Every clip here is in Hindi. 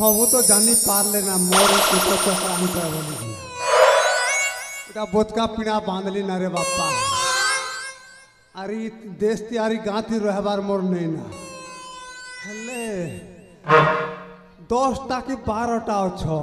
सबू तो जानी पारले ना मोर कुछ चक्रांत है बोली इटा बोतका पीड़ा बांधली ना रे बापा अरे देश तियारी गाती रहबार मोर नहीं ना हेले 10टा की 12टा छो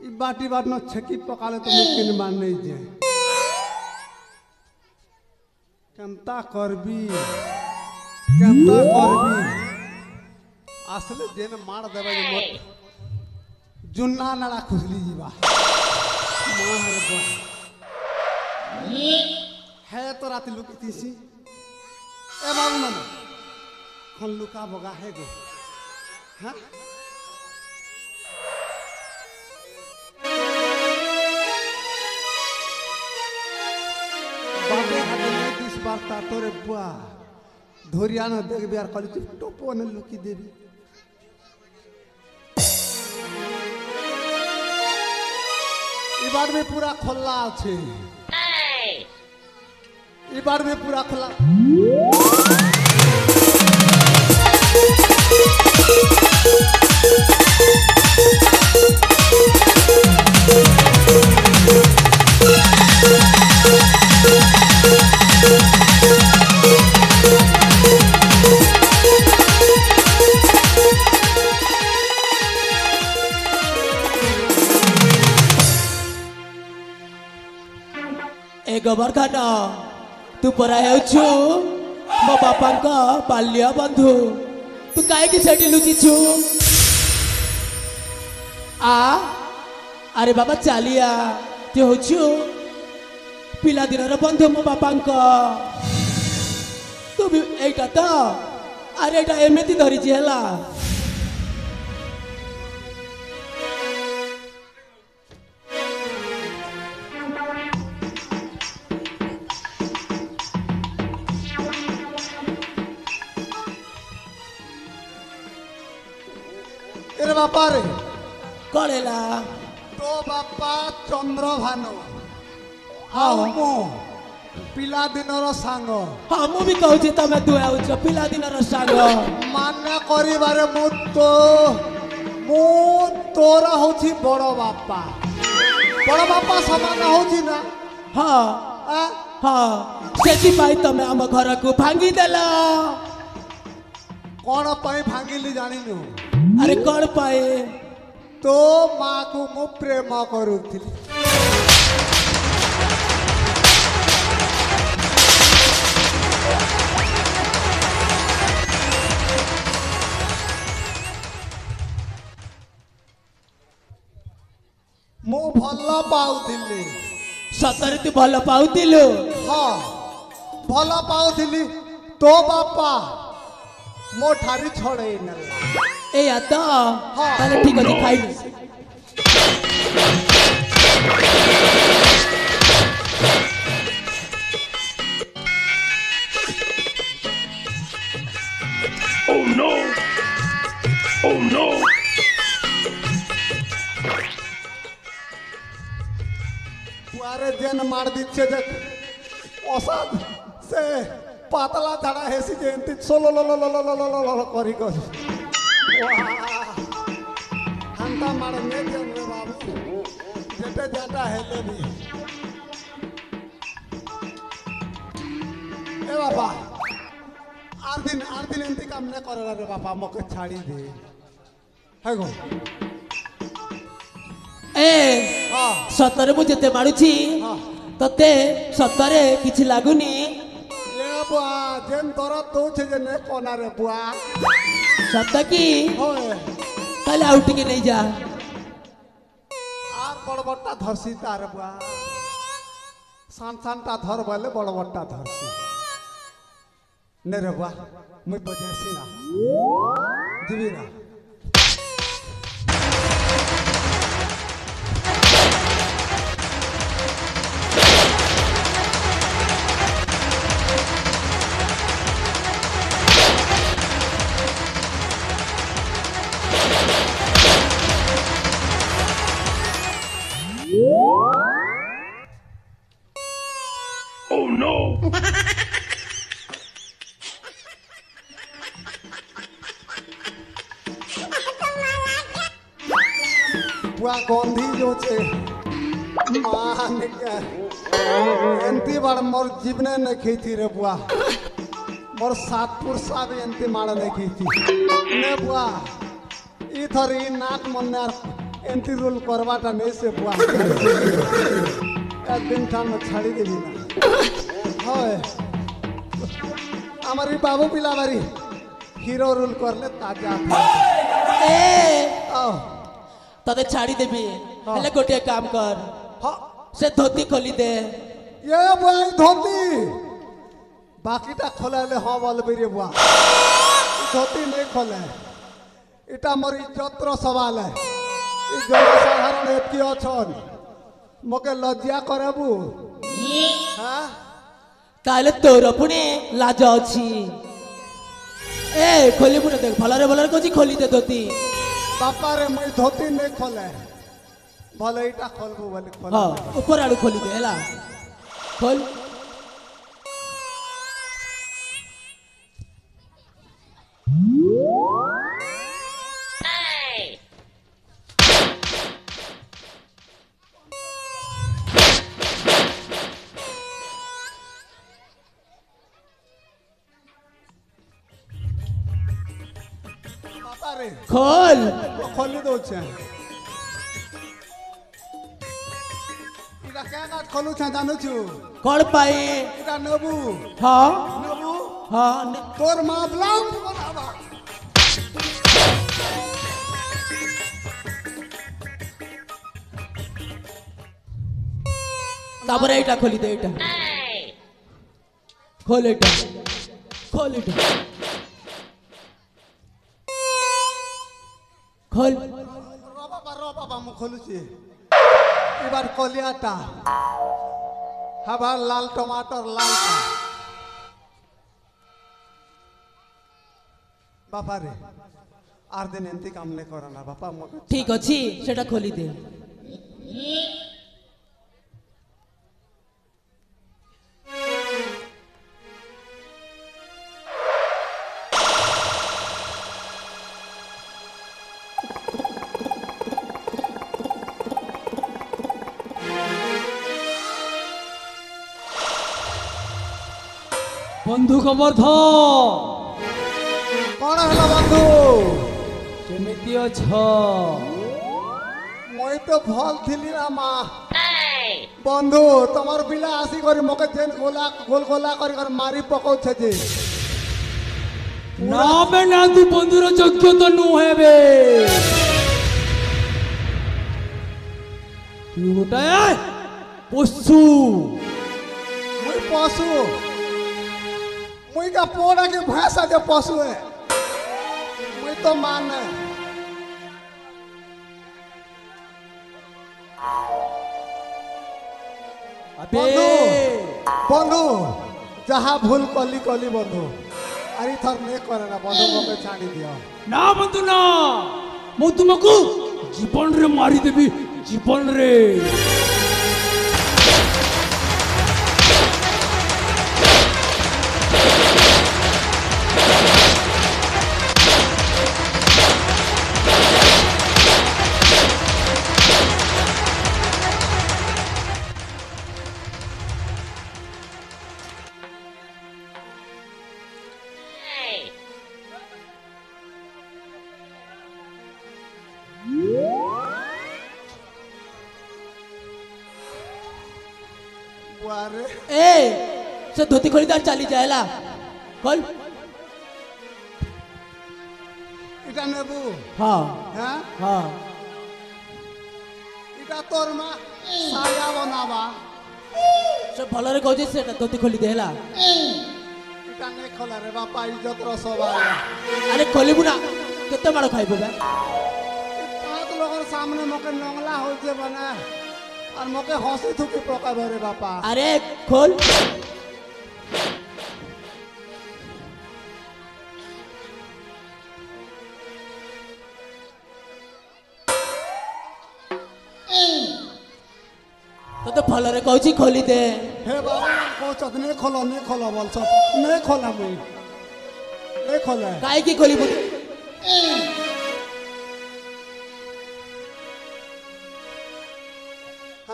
ई बाटी बाट न छकी पकाले तो मुकिन मान नहीं जे केमता करबी असले जेन मार देबे मोर जुन्ना नाड़ा खुजली जीवा मां रे बा है तो रात लुकी थीसी ए बाबू मन खन लुका बगा है गो हां बाटे हाथे में 20 बार तातोरे बुआ धोरिया न देख बिहार कली टोपो न लुकी देवी ई बार में पूरा खुला छे ई बार में पूरा खुला गोबरखाना तू परा हेउछु मो बापांका बाल्य बंधु तू काहे की सेठी लुचिछु आ अरे बाबा चालिया तू होछु पिला दिनर बंधु मो बापांका तू भी एटा तो अरे एटा एमेती धरिछि हला बापा रे कळेला तो बापा चंद्रभानु हाँ मो पिला दिनर सांग हाँ मु भी कहूँ तमे तू आउछ पिला दिनर सांग मान्य करिबारे मु तोरा होछि बड़ बापा समान होछि ना हाँ हाँ सेति पाई तमे हम घर को भांगी देला कौन पाई भांगिली जानिनु अरे कौन पाए तो माँ को मु प्रेम करुथिली मु भल पाउथिली सतरे तू भल पाउथिलु हाँ भल पाउथिली तो बापा मो ठारी छड़े न ए आता ताले ठीक अछि खाइ Oh no पुआरे जेन मार दिच्छे देख ओसाद से पातला झाड़ा हेसी जेंती सोलो लो लो लो लो लो लो लो करी करी हंता मार ने जन रे बाबू जेटे जाता हेले भी ए बाबा आर दिन एंती काम ने करला रे बाबा मके छाड़ी दे है गो ए सतरे मु जेते मारुछि तते सतरे किछि लागुनी बुआ जेन तोरा तो छे जे ने कोना रे बुआ सत्ता की होय ताले आउट के नहीं जा आर बड़बट्टा धरसी तार बुआ सान ता धर बोले बड़बट्टा धरसी ने रे बुआ मुई बजेसी ना दिबी ना Oh no! बुआ गंधी जो छे मान के एंती बार मोर जीवने न खेती रे बुआ मोर सातपुर साब एंती मार न खेती ने बुआ ई थर ई नाक मन्नार एंती रोल करवाटा नहीं से बुआ एक दिन ठान में छाड़ी देबी ना होय हमारी बाबू पिलावारी हीरो रोल करले ताजा ए आओ तते छाड़ी देबी हाँ। हेले गोटे काम कर हाँ से धोती खोली दे ये बुआ ई धोती बाकीटा खोलाले हाँ बोलबे रे बुआ ई धोती नहीं खोले इटा मोर इज्जतर सवाल है ई जनसाधारण एतकी अछन मके लज्जा करबू हां ताले तोर पुणे लाज अछि ए खोली पुणे देख भलरे कोची खोली दे धोती बापा रे मैं धोती नहीं खोले भले इटा खोलबू बोले खोल हां ऊपर आड़ू खोली दे हला खोल बापा रे खोल खोली दो छे इटा क्या बात खोलू छे जानू छु कौन पाए इटा नबू हाँ नबू हाँ तोर मां ब्लाउज बनावा तापर एटा खोली दे एटा खोल एटा खोल एटा खोल रो बाबा मु खोलू छी इबार कलियाटा हबार लाल टमाटर लाल का बापा रे आर दिन एंती काम नहीं करना बापा मके ठीक अछि सेटा खोली दे बंधु कमर्ध कौन हला बंधु केमिति अछ মই তো ভাল থিলি না মা বন্ধু তোমার বিলা আসি করে মকে যেন গোলা গোল গোলা করে করে মারি পকাউছে যে না বে না তু বন্ধুর যোগ্য তো নু হেবে তুই গোটায় পশু মুই পশু মুই का पोड़ा के भैंसा के पशु है मुई तो मान है अबे बंधु बंधु जहाँ भूल कली कली बंधु अरे थर नहीं करे ना बंधु मके छाड़ी दियो ना बंधु ना मु तुमको जीवन रे मारी देबी जीवन रे बुआरे ए से धोती खोली दे चली जाएला खोल इटा नेबू हाँ हैं हाँ इटा तोर मा साया बनावा से भलरे कहजे से धोती खोली दे हला इटा नहीं खोला रे बापा इज्जत रो सवाल अरे खोलिबु ना केते मार खाइबो बे पांच लोगों सामने मके नंगला हो जे बना और मके हंसी थुकी पकाबे रे बापा अरे खोल तो भलरे कहछि खोली दे हे बाबा कोचत नहीं खोला बोल सब नहीं खोला मुई नहीं खोला काहे की खोलिबु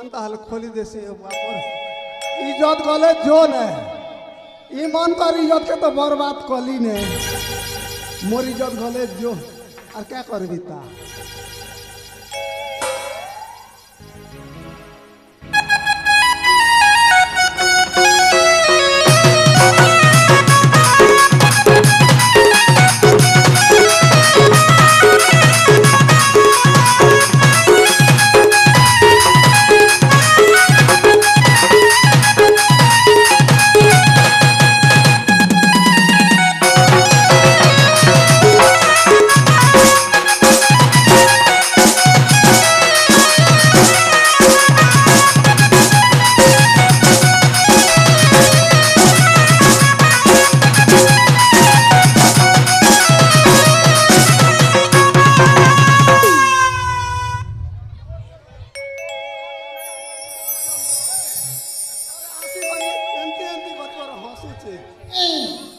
अंत हाल खोली देसी बापर इज्जत गले जो ने ईमान कर इज्जत के तो बर्बाद कली ने मोर इज्जत गले जो और क्या कर बीता हंसी